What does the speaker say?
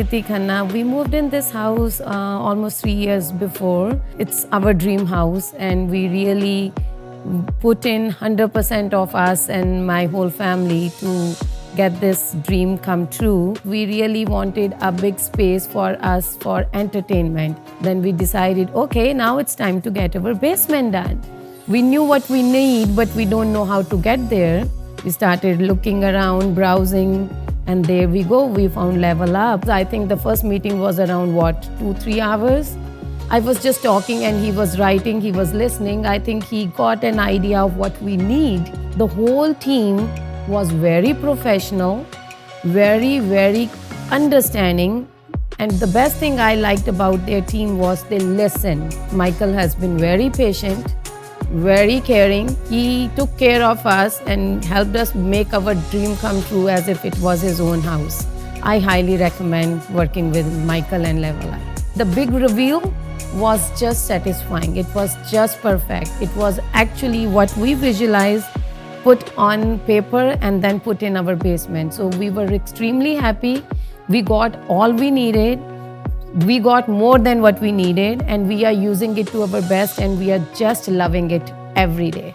Smriti Khanna. We moved in this house almost 3 years before. It's our dream house, and we really put in 100% of us and my whole family to get this dream come true. We really wanted a big space for us for entertainment. Then we decided, okay, now it's time to get our basement done. We knew what we need, but we don't know how to get there. We started looking around, browsing, and there we go. We found Level Up. I think the first meeting was around, 2-3 hours? I was just talking and he was writing, he was listening. I think he got an idea of what we need. The whole team was very professional, very understanding. And the best thing I liked about their team was they listened. Michael has been very patient, very caring. He took care of us and helped us make our dream come true as if it was his own house. I highly recommend working with Michael and Level Up. The big reveal was just satisfying. It was just perfect. It was actually what we visualized, put on paper and then put in our basement. So we were extremely happy. We got all we needed. We got more than what we needed, and we are using it to our best, and we are just loving it every day.